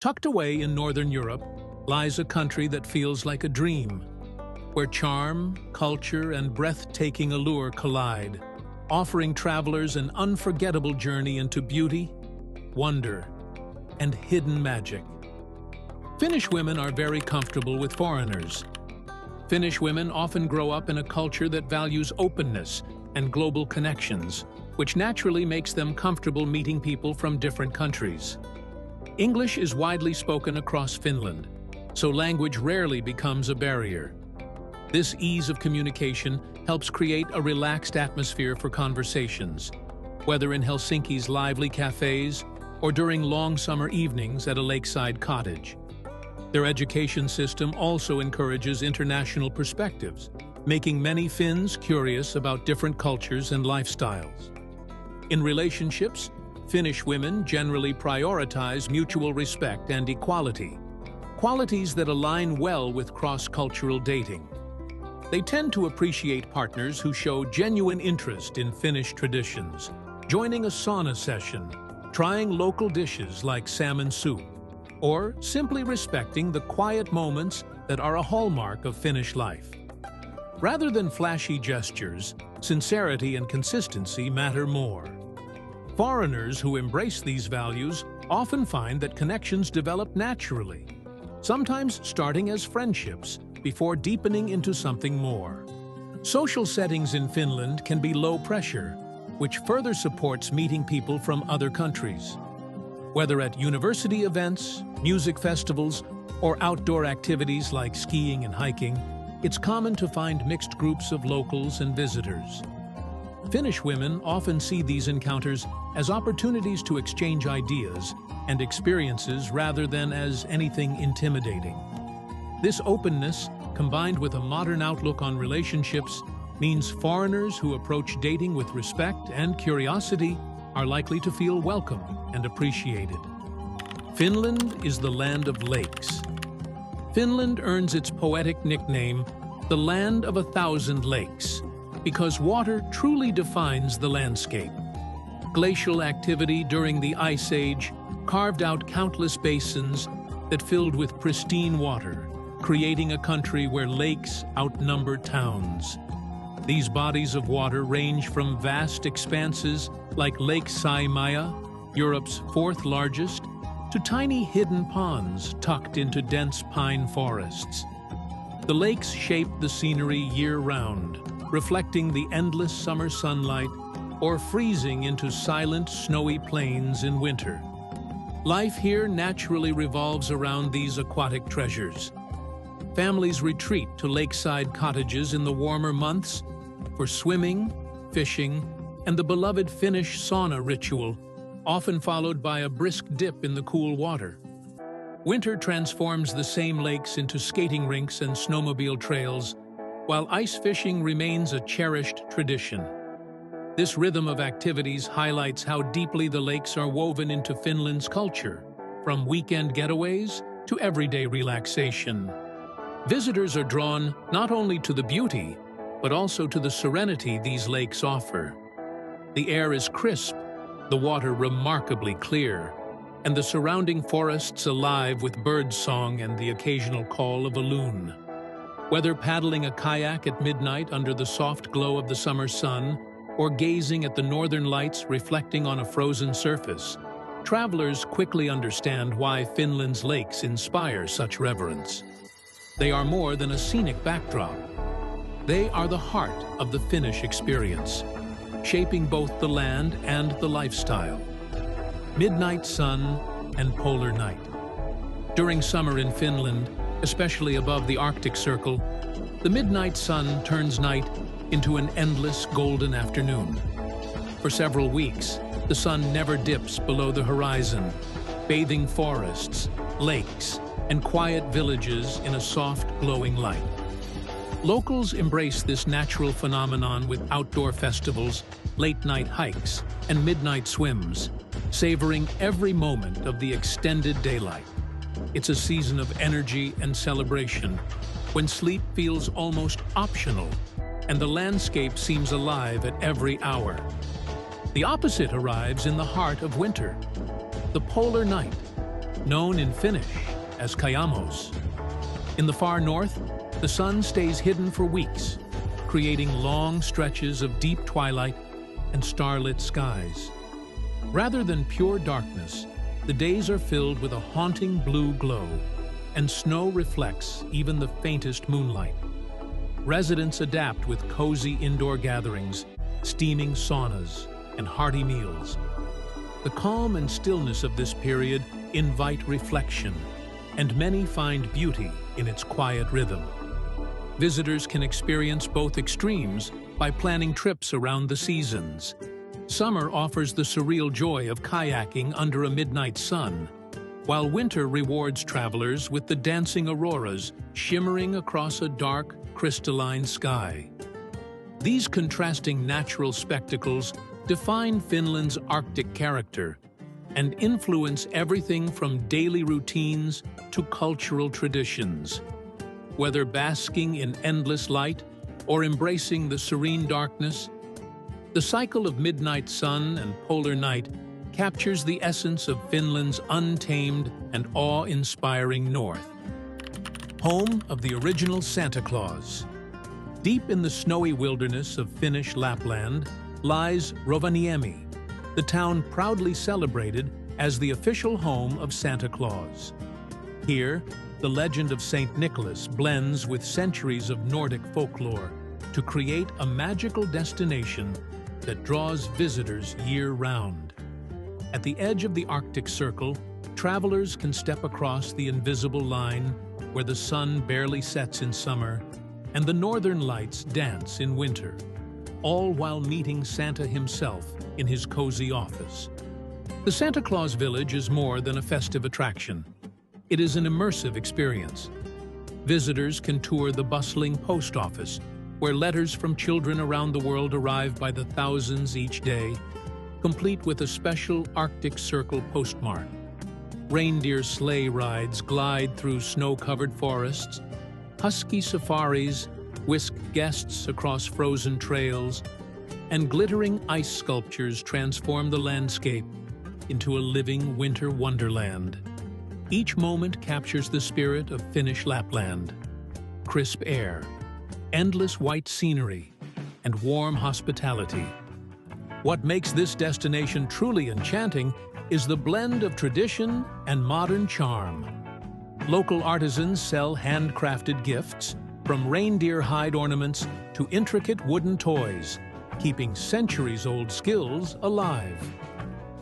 Tucked away in northern Europe lies a country that feels like a dream, where charm, culture, and breathtaking allure collide, offering travelers an unforgettable journey into beauty, wonder, and hidden magic. Finnish women are very comfortable with foreigners. Finnish women often grow up in a culture that values openness and global connections, which naturally makes them comfortable meeting people from different countries. English is widely spoken across Finland, so language rarely becomes a barrier. This ease of communication helps create a relaxed atmosphere for conversations, whether in Helsinki's lively cafes or during long summer evenings at a lakeside cottage. Their education system also encourages international perspectives, making many Finns curious about different cultures and lifestyles. In relationships, Finnish women generally prioritize mutual respect and equality, qualities that align well with cross-cultural dating. They tend to appreciate partners who show genuine interest in Finnish traditions, joining a sauna session, trying local dishes like salmon soup, or simply respecting the quiet moments that are a hallmark of Finnish life. Rather than flashy gestures, sincerity and consistency matter more. Foreigners who embrace these values often find that connections develop naturally, sometimes starting as friendships before deepening into something more. Social settings in Finland can be low pressure, which further supports meeting people from other countries. Whether at university events, music festivals, or outdoor activities like skiing and hiking, it's common to find mixed groups of locals and visitors. Finnish women often see these encounters as opportunities to exchange ideas and experiences rather than as anything intimidating. This openness, combined with a modern outlook on relationships, means foreigners who approach dating with respect and curiosity are likely to feel welcome and appreciated. Finland is the land of lakes. Finland earns its poetic nickname, the Land of 1,000 Lakes, because water truly defines the landscape. Glacial activity during the Ice Age carved out countless basins that filled with pristine water, creating a country where lakes outnumber towns. These bodies of water range from vast expanses like Lake Saimaa, Europe's fourth largest, to tiny hidden ponds tucked into dense pine forests. The lakes shape the scenery year-round, reflecting the endless summer sunlight or freezing into silent, snowy plains in winter. Life here naturally revolves around these aquatic treasures. Families retreat to lakeside cottages in the warmer months for swimming, fishing, and the beloved Finnish sauna ritual, often followed by a brisk dip in the cool water. Winter transforms the same lakes into skating rinks and snowmobile trails, while ice fishing remains a cherished tradition. This rhythm of activities highlights how deeply the lakes are woven into Finland's culture, from weekend getaways to everyday relaxation. Visitors are drawn not only to the beauty, but also to the serenity these lakes offer. The air is crisp, the water remarkably clear, and the surrounding forests alive with birdsong and the occasional call of a loon. Whether paddling a kayak at midnight under the soft glow of the summer sun, or gazing at the northern lights reflecting on a frozen surface, travelers quickly understand why Finland's lakes inspire such reverence. They are more than a scenic backdrop. They are the heart of the Finnish experience, shaping both the land and the lifestyle. Midnight sun and polar night. During summer in Finland, especially above the Arctic Circle, the midnight sun turns night into an endless golden afternoon. For several weeks, the sun never dips below the horizon, bathing forests, lakes, and quiet villages in a soft, glowing light. Locals embrace this natural phenomenon with outdoor festivals, late-night hikes, and midnight swims, savoring every moment of the extended daylight. It's a season of energy and celebration, when sleep feels almost optional and the landscape seems alive at every hour. The opposite arrives in the heart of winter, the polar night, known in Finnish as kayamos. In the far north, the sun stays hidden for weeks, creating long stretches of deep twilight and starlit skies. Rather than pure darkness, the days are filled with a haunting blue glow, and snow reflects even the faintest moonlight. Residents adapt with cozy indoor gatherings, steaming saunas, and hearty meals. The calm and stillness of this period invite reflection, and many find beauty in its quiet rhythm. Visitors can experience both extremes by planning trips around the seasons. Summer offers the surreal joy of kayaking under a midnight sun, while winter rewards travelers with the dancing auroras shimmering across a dark, crystalline sky. These contrasting natural spectacles define Finland's Arctic character and influence everything from daily routines to cultural traditions. Whether basking in endless light or embracing the serene darkness, the cycle of midnight sun and polar night captures the essence of Finland's untamed and awe-inspiring north. Home of the original Santa Claus. Deep in the snowy wilderness of Finnish Lapland lies Rovaniemi, the town proudly celebrated as the official home of Santa Claus. Here, the legend of Saint Nicholas blends with centuries of Nordic folklore to create a magical destination that draws visitors year-round. At the edge of the Arctic Circle, travelers can step across the invisible line where the sun barely sets in summer and the northern lights dance in winter, all while meeting Santa himself in his cozy office. The Santa Claus Village is more than a festive attraction. It is an immersive experience. Visitors can tour the bustling post office, where letters from children around the world arrive by the thousands each day, complete with a special Arctic Circle postmark. Reindeer sleigh rides glide through snow-covered forests. Husky safaris whisk guests across frozen trails, and glittering ice sculptures transform the landscape into a living winter wonderland. Each moment captures the spirit of Finnish Lapland. Crisp air, endless white scenery, and warm hospitality. What makes this destination truly enchanting is the blend of tradition and modern charm. Local artisans sell handcrafted gifts, from reindeer hide ornaments to intricate wooden toys, keeping centuries-old skills alive.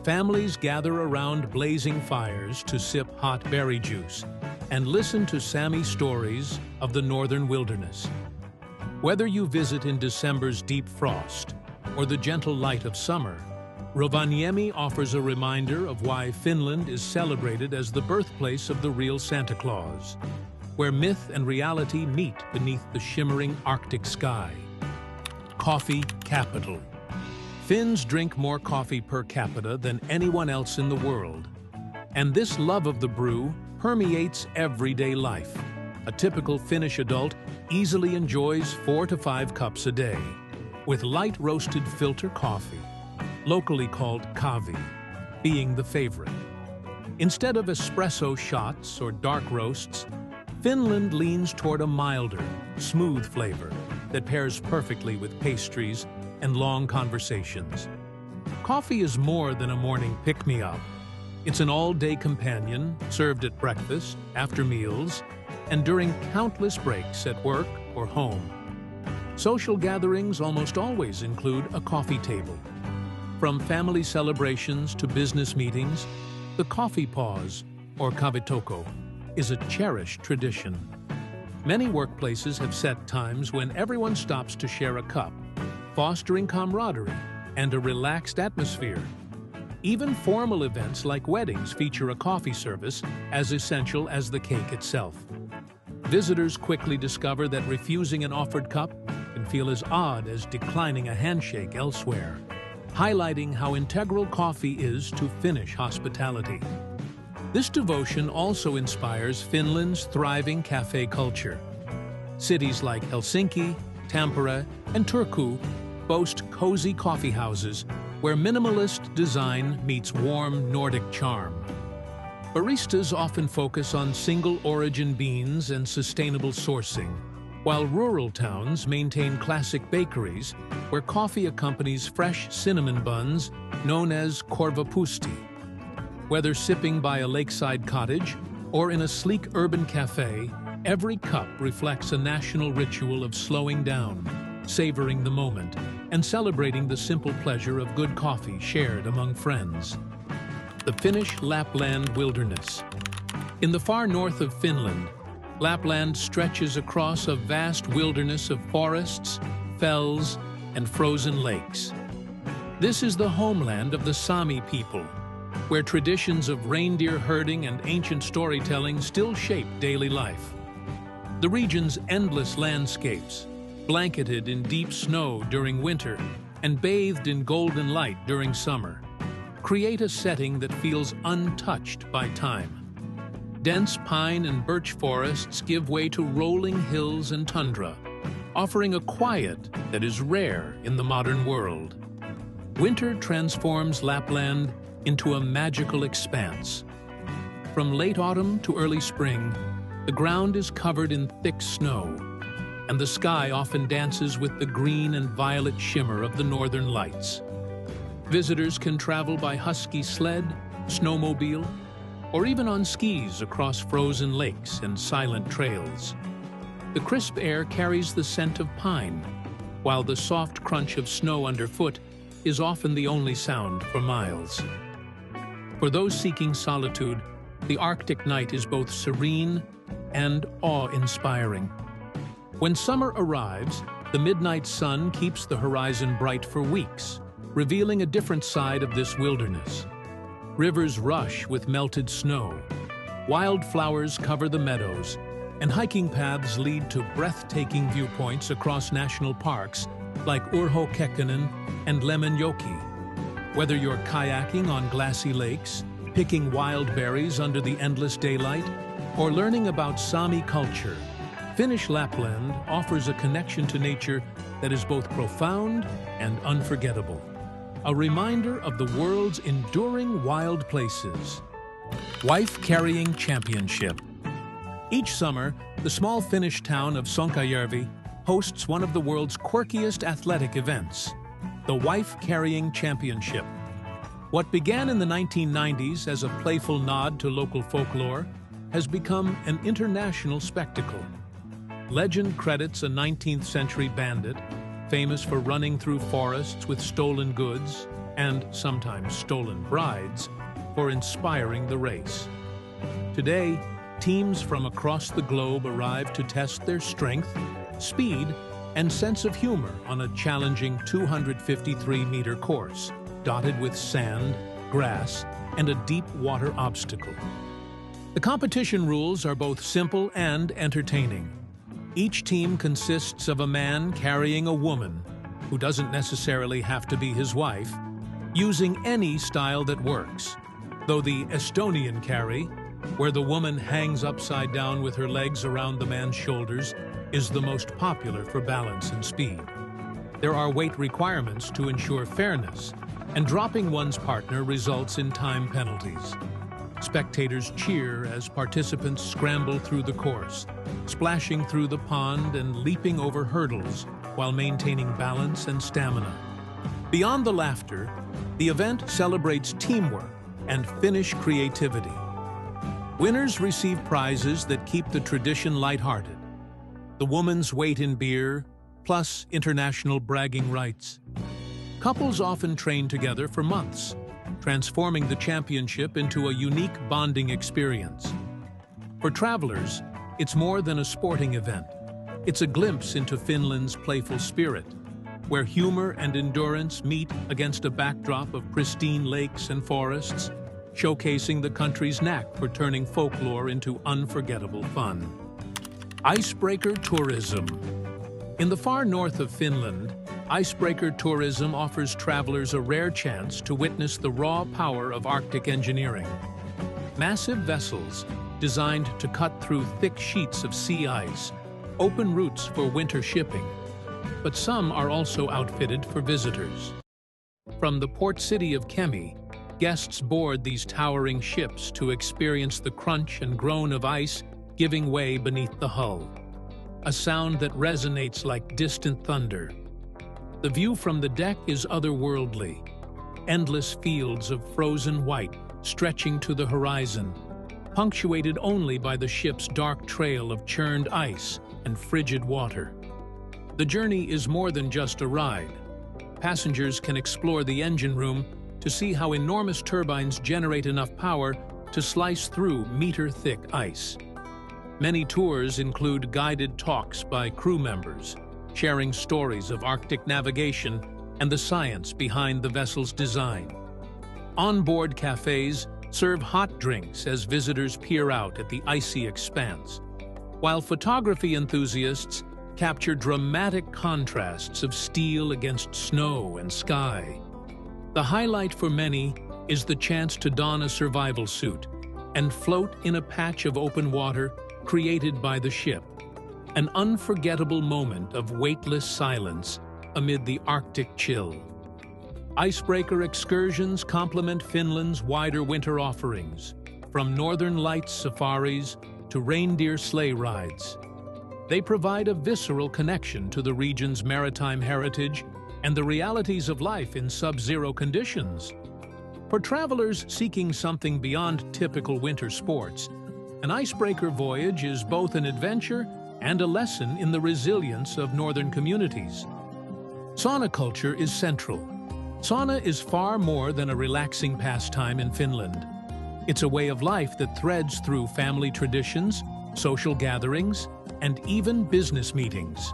Families gather around blazing fires to sip hot berry juice and listen to Sami stories of the northern wilderness. Whether you visit in December's deep frost or the gentle light of summer, Rovaniemi offers a reminder of why Finland is celebrated as the birthplace of the real Santa Claus, where myth and reality meet beneath the shimmering Arctic sky. Coffee capital. Finns drink more coffee per capita than anyone else in the world, and this love of the brew permeates everyday life. A typical Finnish adult easily enjoys 4 to 5 cups a day, with light roasted filter coffee, locally called kahvi, being the favorite. Instead of espresso shots or dark roasts, Finland leans toward a milder, smooth flavor that pairs perfectly with pastries and long conversations. Coffee is more than a morning pick-me-up. It's an all-day companion, served at breakfast, after meals, and during countless breaks at work or home. Social gatherings almost always include a coffee table. From family celebrations to business meetings, the coffee pause, or kahvitauko, is a cherished tradition. Many workplaces have set times when everyone stops to share a cup, fostering camaraderie and a relaxed atmosphere. Even formal events like weddings feature a coffee service as essential as the cake itself. Visitors quickly discover that refusing an offered cup can feel as odd as declining a handshake elsewhere, highlighting how integral coffee is to Finnish hospitality. This devotion also inspires Finland's thriving cafe culture. Cities like Helsinki, Tampere, and Turku boast cozy coffee houses where minimalist design meets warm Nordic charm. Baristas often focus on single-origin beans and sustainable sourcing, while rural towns maintain classic bakeries where coffee accompanies fresh cinnamon buns known as korvapusti. Whether sipping by a lakeside cottage or in a sleek urban cafe, every cup reflects a national ritual of slowing down, savoring the moment, and celebrating the simple pleasure of good coffee shared among friends. The Finnish Lapland Wilderness. In the far north of Finland, Lapland stretches across a vast wilderness of forests, fells, and frozen lakes. This is the homeland of the Sami people, where traditions of reindeer herding and ancient storytelling still shape daily life. The region's endless landscapes, blanketed in deep snow during winter and bathed in golden light during summer, create a setting that feels untouched by time. Dense pine and birch forests give way to rolling hills and tundra, offering a quiet that is rare in the modern world. Winter transforms Lapland into a magical expanse. From late autumn to early spring, the ground is covered in thick snow, and the sky often dances with the green and violet shimmer of the northern lights. Visitors can travel by husky sled, snowmobile, or even on skis across frozen lakes and silent trails. The crisp air carries the scent of pine, while the soft crunch of snow underfoot is often the only sound for miles. For those seeking solitude, the Arctic night is both serene and awe-inspiring. When summer arrives, the midnight sun keeps the horizon bright for weeks, revealing a different side of this wilderness. Rivers rush with melted snow, wildflowers cover the meadows, and hiking paths lead to breathtaking viewpoints across national parks like Urho Kekkonen and Lemmenjoki. Whether you're kayaking on glassy lakes, picking wild berries under the endless daylight, or learning about Sami culture, Finnish Lapland offers a connection to nature that is both profound and unforgettable. A reminder of the world's enduring wild places. Wife-Carrying Championship. Each summer, the small Finnish town of Sonkajärvi hosts one of the world's quirkiest athletic events, the Wife-Carrying Championship. What began in the 1990s as a playful nod to local folklore has become an international spectacle. Legend credits a 19th century bandit famous for running through forests with stolen goods and sometimes stolen brides, for inspiring the race. Today, teams from across the globe arrive to test their strength, speed, and sense of humor on a challenging 253-meter course, dotted with sand, grass, and a deep water obstacle. The competition rules are both simple and entertaining. Each team consists of a man carrying a woman, who doesn't necessarily have to be his wife, using any style that works, though the Estonian carry, where the woman hangs upside down with her legs around the man's shoulders, is the most popular for balance and speed. There are weight requirements to ensure fairness, and dropping one's partner results in time penalties. Spectators cheer as participants scramble through the course, splashing through the pond and leaping over hurdles while maintaining balance and stamina. Beyond the laughter, the event celebrates teamwork and Finnish creativity. Winners receive prizes that keep the tradition lighthearted. The woman's weight in beer, plus international bragging rights. Couples often train together for months, transforming the championship into a unique bonding experience. For travelers, it's more than a sporting event. It's a glimpse into Finland's playful spirit, where humor and endurance meet against a backdrop of pristine lakes and forests, showcasing the country's knack for turning folklore into unforgettable fun. Icebreaker tourism. In the far north of Finland, icebreaker tourism offers travelers a rare chance to witness the raw power of Arctic engineering. Massive vessels, designed to cut through thick sheets of sea ice, open routes for winter shipping, but some are also outfitted for visitors. From the port city of Kemi, Guests board these towering ships to experience the crunch and groan of ice giving way beneath the hull, a sound that resonates like distant thunder. The view from the deck is otherworldly, endless fields of frozen white stretching to the horizon, punctuated only by the ship's dark trail of churned ice and frigid water. The journey is more than just a ride. Passengers can explore the engine room to see how enormous turbines generate enough power to slice through meter-thick ice. Many tours include guided talks by crew members, sharing stories of Arctic navigation and the science behind the vessel's design. Onboard cafes serve hot drinks as visitors peer out at the icy expanse, while photography enthusiasts capture dramatic contrasts of steel against snow and sky. The highlight for many is the chance to don a survival suit and float in a patch of open water created by the ship, an unforgettable moment of weightless silence amid the Arctic chill. Icebreaker excursions complement Finland's wider winter offerings, from northern lights safaris to reindeer sleigh rides. They provide a visceral connection to the region's maritime heritage and the realities of life in sub-zero conditions. For travelers seeking something beyond typical winter sports, an icebreaker voyage is both an adventure and a lesson in the resilience of northern communities. Sauna culture is central. Sauna is far more than a relaxing pastime in Finland. It's a way of life that threads through family traditions, social gatherings, and even business meetings.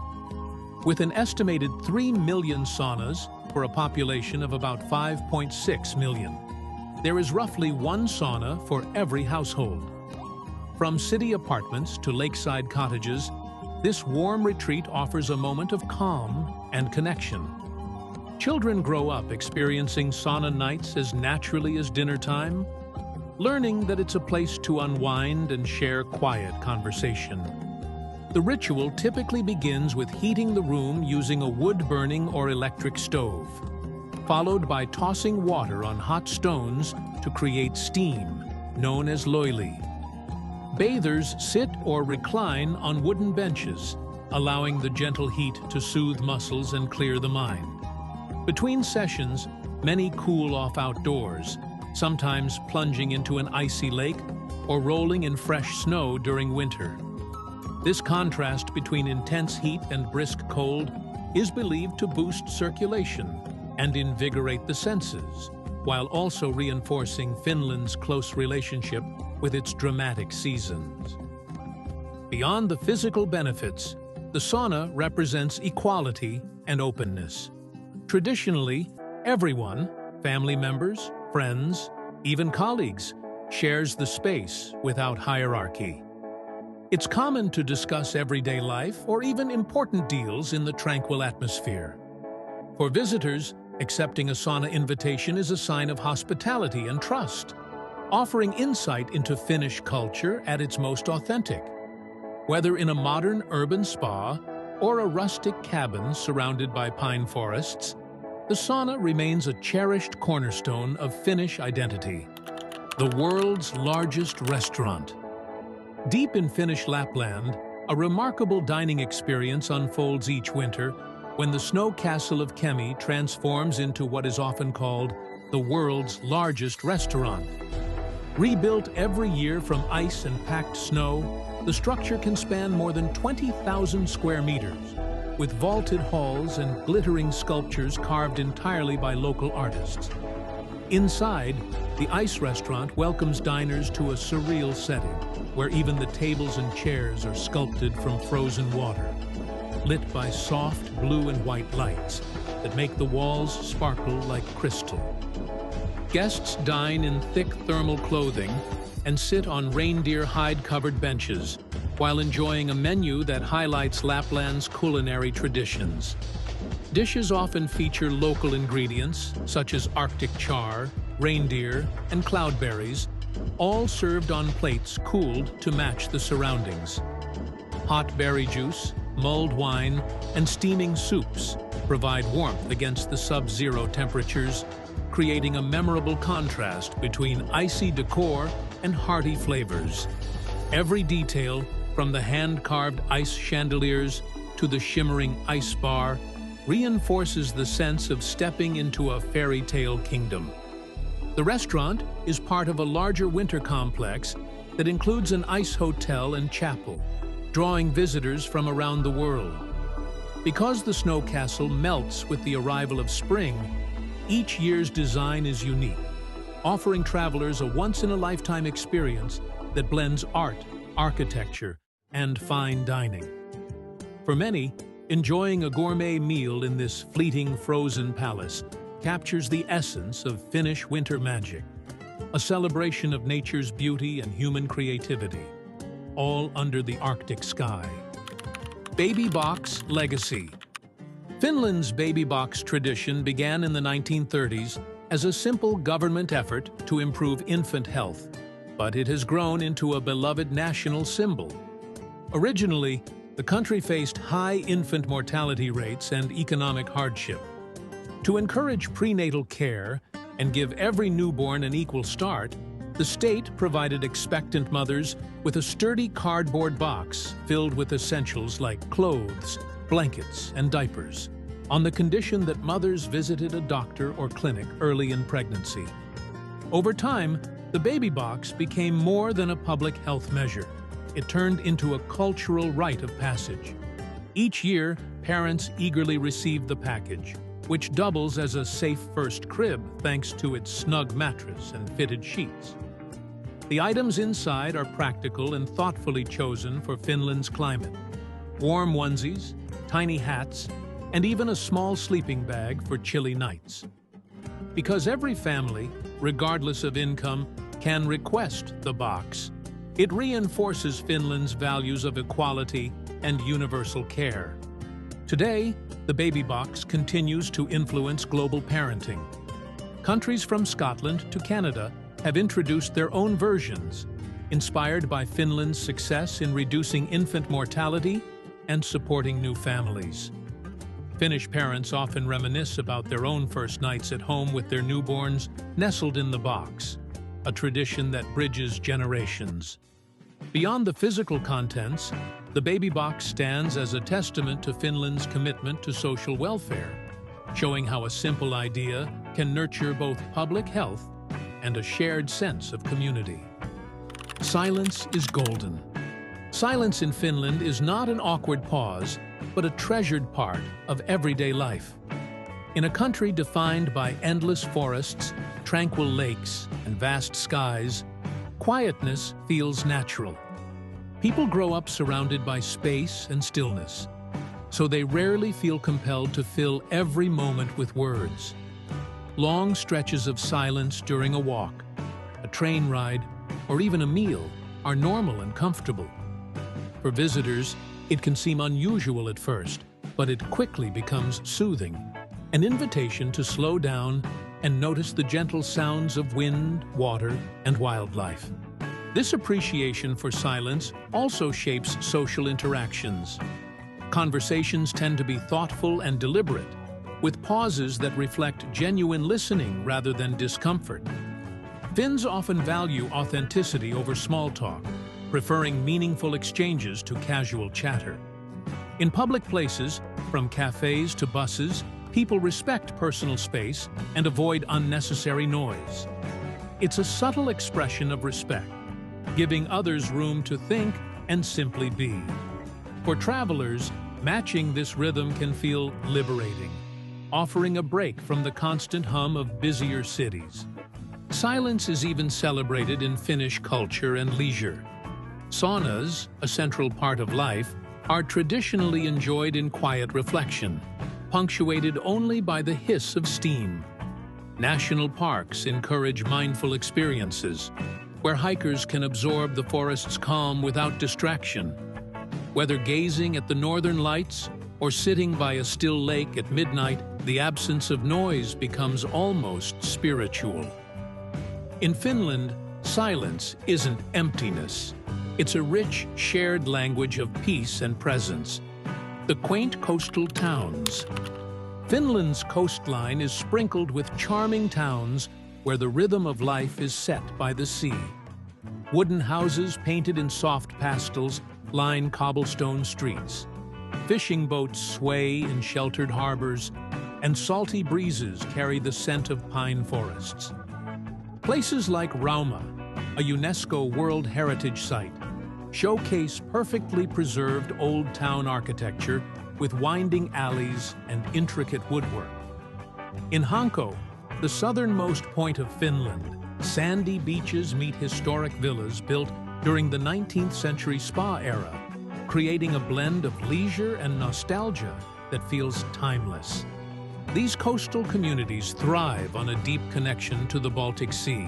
With an estimated 3 million saunas for a population of about 5.6 million, there is roughly one sauna for every household. From city apartments to lakeside cottages, this warm retreat offers a moment of calm and connection. Children grow up experiencing sauna nights as naturally as dinner time, learning that it's a place to unwind and share quiet conversation. The ritual typically begins with heating the room using a wood-burning or electric stove, followed by tossing water on hot stones to create steam, known as loili. Bathers sit or recline on wooden benches, allowing the gentle heat to soothe muscles and clear the mind. Between sessions, many cool off outdoors, sometimes plunging into an icy lake or rolling in fresh snow during winter. This contrast between intense heat and brisk cold is believed to boost circulation and invigorate the senses, while also reinforcing Finland's close relationship with its dramatic seasons. Beyond the physical benefits, the sauna represents equality and openness. Traditionally, everyone, family members, friends, even colleagues, shares the space without hierarchy. It's common to discuss everyday life or even important deals in the tranquil atmosphere. For visitors, accepting a sauna invitation is a sign of hospitality and trust, offering insight into Finnish culture at its most authentic. Whether in a modern urban spa or a rustic cabin surrounded by pine forests, the sauna remains a cherished cornerstone of Finnish identity. The world's largest restaurant. Deep in Finnish Lapland, a remarkable dining experience unfolds each winter when the snow castle of Kemi transforms into what is often called the world's largest restaurant. Rebuilt every year from ice and packed snow, the structure can span more than 20,000 square meters, with vaulted halls and glittering sculptures carved entirely by local artists. Inside, the ice restaurant welcomes diners to a surreal setting, where even the tables and chairs are sculpted from frozen water, lit by soft blue and white lights that make the walls sparkle like crystal. Guests dine in thick thermal clothing and sit on reindeer hide-covered benches while enjoying a menu that highlights Lapland's culinary traditions. Dishes often feature local ingredients such as Arctic char, reindeer, and cloudberries, all served on plates cooled to match the surroundings. Hot berry juice, mulled wine, and steaming soups provide warmth against the sub-zero temperatures, creating a memorable contrast between icy decor and hearty flavors. Every detail, from the hand-carved ice chandeliers to the shimmering ice bar, reinforces the sense of stepping into a fairy tale kingdom. The restaurant is part of a larger winter complex that includes an ice hotel and chapel, drawing visitors from around the world. Because the snow castle melts with the arrival of spring, each year's design is unique, offering travelers a once-in-a-lifetime experience that blends art, architecture, and fine dining. For many, enjoying a gourmet meal in this fleeting frozen palace captures the essence of Finnish winter magic, a celebration of nature's beauty and human creativity, all under the Arctic sky. Baby box legacy. Finland's baby box tradition began in the 1930s as a simple government effort to improve infant health, but it has grown into a beloved national symbol. Originally, the country faced high infant mortality rates and economic hardship. To encourage prenatal care and give every newborn an equal start, the state provided expectant mothers with a sturdy cardboard box filled with essentials like clothes, blankets, and diapers, on the condition that mothers visited a doctor or clinic early in pregnancy. Over time, the baby box became more than a public health measure. It turned into a cultural rite of passage. Each year, parents eagerly received the package, which doubles as a safe first crib thanks to its snug mattress and fitted sheets. The items inside are practical and thoughtfully chosen for Finland's climate. Warm onesies, tiny hats, and even a small sleeping bag for chilly nights. Because every family, regardless of income, can request the box, it reinforces Finland's values of equality and universal care. Today, the baby box continues to influence global parenting. Countries from Scotland to Canada have introduced their own versions, inspired by Finland's success in reducing infant mortality and supporting new families. Finnish parents often reminisce about their own first nights at home with their newborns nestled in the box, a tradition that bridges generations. Beyond the physical contents, the baby box stands as a testament to Finland's commitment to social welfare, showing how a simple idea can nurture both public health and a shared sense of community. Silence is golden. Silence in Finland is not an awkward pause, but a treasured part of everyday life. In a country defined by endless forests, tranquil lakes, and vast skies, quietness feels natural. People grow up surrounded by space and stillness, so they rarely feel compelled to fill every moment with words. Long stretches of silence during a walk, a train ride, or even a meal are normal and comfortable. For visitors, it can seem unusual at first, but it quickly becomes soothing, an invitation to slow down and notice the gentle sounds of wind, water, and wildlife. This appreciation for silence also shapes social interactions. Conversations tend to be thoughtful and deliberate, with pauses that reflect genuine listening rather than discomfort. Finns often value authenticity over small talk, preferring meaningful exchanges to casual chatter. In public places, from cafes to buses, people respect personal space and avoid unnecessary noise. It's a subtle expression of respect, giving others room to think and simply be. For travelers, matching this rhythm can feel liberating, offering a break from the constant hum of busier cities. Silence is even celebrated in Finnish culture and leisure. Saunas, a central part of life, are traditionally enjoyed in quiet reflection, punctuated only by the hiss of steam. National parks encourage mindful experiences, where hikers can absorb the forest's calm without distraction. Whether gazing at the northern lights or sitting by a still lake at midnight, the absence of noise becomes almost spiritual. In Finland, silence isn't emptiness. It's a rich, shared language of peace and presence. The quaint coastal towns, Finland's coastline is sprinkled with charming towns where the rhythm of life is set by the sea. Wooden houses painted in soft pastels line cobblestone streets. Fishing boats sway in sheltered harbors, and salty breezes carry the scent of pine forests. Places like Rauma, a UNESCO World Heritage Site, showcase perfectly preserved old town architecture with winding alleys and intricate woodwork. In Hanko, the southernmost point of Finland, sandy beaches meet historic villas built during the 19th century spa era, creating a blend of leisure and nostalgia that feels timeless. These coastal communities thrive on a deep connection to the Baltic Sea.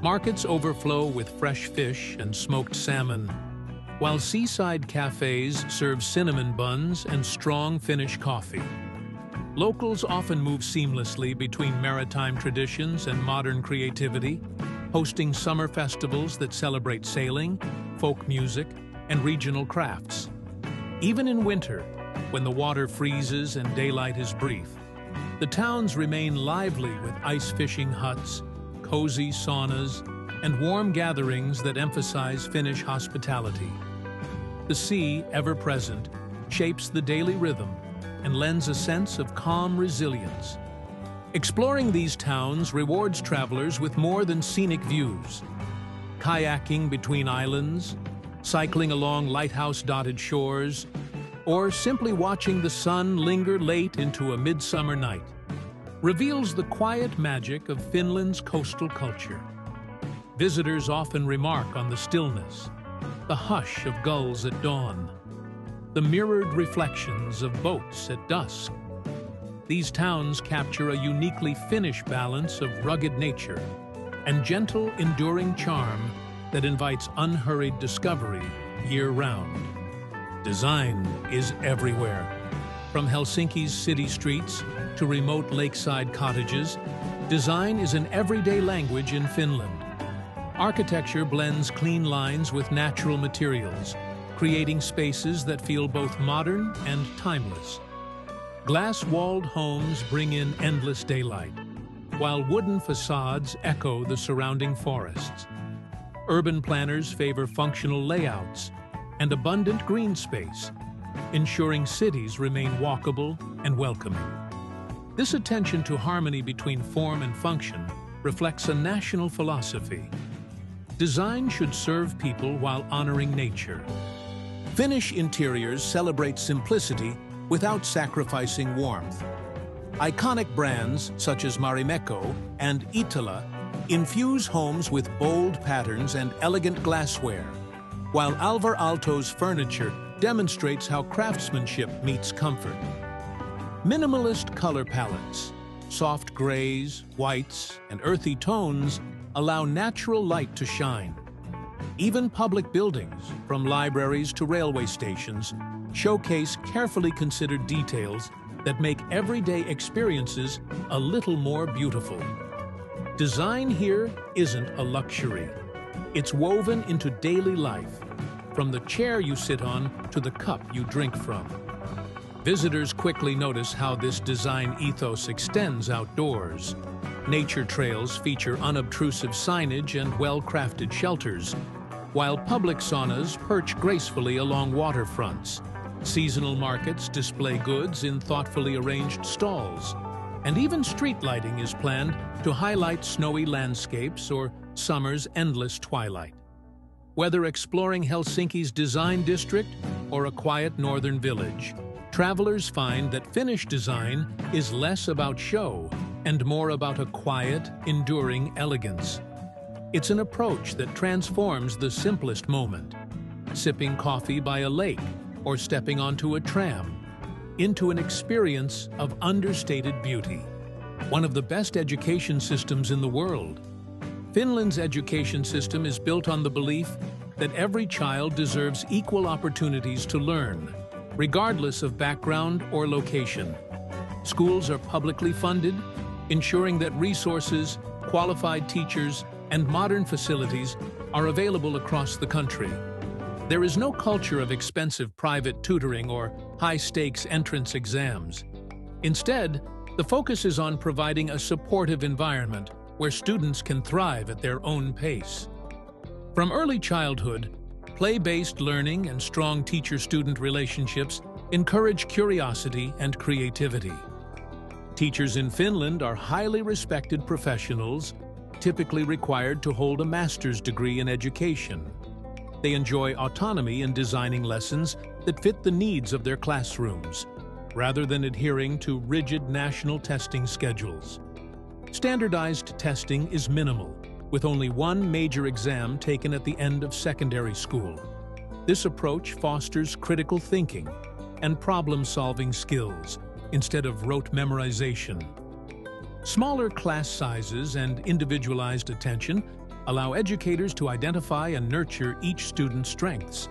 Markets overflow with fresh fish and smoked salmon, while seaside cafes serve cinnamon buns and strong Finnish coffee. Locals often move seamlessly between maritime traditions and modern creativity, hosting summer festivals that celebrate sailing, folk music, and regional crafts. Even in winter, when the water freezes and daylight is brief, the towns remain lively with ice fishing huts, cozy saunas, and warm gatherings that emphasize Finnish hospitality. The sea, ever present, shapes the daily rhythm and lends a sense of calm resilience. Exploring these towns rewards travelers with more than scenic views. Kayaking between islands, cycling along lighthouse-dotted shores, or simply watching the sun linger late into a midsummer night reveals the quiet magic of Finland's coastal culture. Visitors often remark on the stillness, the hush of gulls at dawn, the mirrored reflections of boats at dusk. These towns capture a uniquely Finnish balance of rugged nature and gentle, enduring charm that invites unhurried discovery year-round. Design is everywhere. From Helsinki's city streets to remote lakeside cottages, design is an everyday language in Finland. Architecture blends clean lines with natural materials, creating spaces that feel both modern and timeless. Glass-walled homes bring in endless daylight, while wooden facades echo the surrounding forests. Urban planners favor functional layouts and abundant green space, ensuring cities remain walkable and welcoming. This attention to harmony between form and function reflects a national philosophy. Design should serve people while honoring nature. Finnish interiors celebrate simplicity without sacrificing warmth. Iconic brands such as Marimekko and Iittala infuse homes with bold patterns and elegant glassware, while Alvar Aalto's furniture demonstrates how craftsmanship meets comfort. Minimalist color palettes, soft grays, whites, and earthy tones allow natural light to shine. Even public buildings, from libraries to railway stations, showcase carefully considered details that make everyday experiences a little more beautiful. Design here isn't a luxury. It's woven into daily life, from the chair you sit on to the cup you drink from. Visitors quickly notice how this design ethos extends outdoors. Nature trails feature unobtrusive signage and well-crafted shelters, while public saunas perch gracefully along waterfronts. Seasonal markets display goods in thoughtfully arranged stalls, and even street lighting is planned to highlight snowy landscapes or summer's endless twilight. Whether exploring Helsinki's design district or a quiet northern village, travelers find that Finnish design is less about show and more about a quiet, enduring elegance. It's an approach that transforms the simplest moment, sipping coffee by a lake or stepping onto a tram, into an experience of understated beauty. One of the best education systems in the world. Finland's education system is built on the belief that every child deserves equal opportunities to learn, regardless of background or location. Schools are publicly funded, ensuring that resources, qualified teachers, and modern facilities are available across the country. There is no culture of expensive private tutoring or high-stakes entrance exams. Instead, the focus is on providing a supportive environment where students can thrive at their own pace. From early childhood, play-based learning and strong teacher-student relationships encourage curiosity and creativity. Teachers in Finland are highly respected professionals, typically required to hold a master's degree in education. They enjoy autonomy in designing lessons that fit the needs of their classrooms, rather than adhering to rigid national testing schedules. Standardized testing is minimal, with only one major exam taken at the end of secondary school. This approach fosters critical thinking and problem-solving skills instead of rote memorization. Smaller class sizes and individualized attention allow educators to identify and nurture each student's strengths,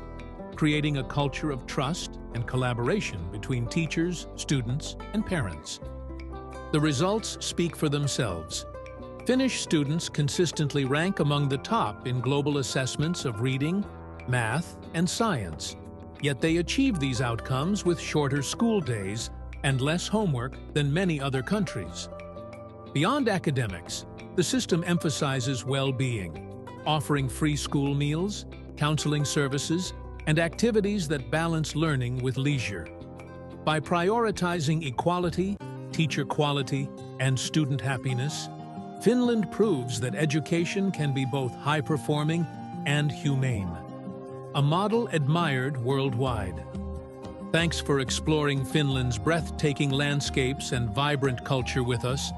creating a culture of trust and collaboration between teachers, students, and parents. The results speak for themselves. Finnish students consistently rank among the top in global assessments of reading, math, and science, yet they achieve these outcomes with shorter school days and less homework than many other countries. Beyond academics, the system emphasizes well-being, offering free school meals, counseling services, and activities that balance learning with leisure. By prioritizing equality, teacher quality, and student happiness, Finland proves that education can be both high-performing and humane, a model admired worldwide. Thanks for exploring Finland's breathtaking landscapes and vibrant culture with us.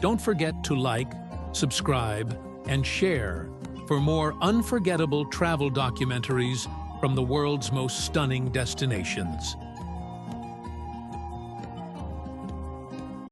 Don't forget to like, subscribe, and share for more unforgettable travel documentaries from the world's most stunning destinations.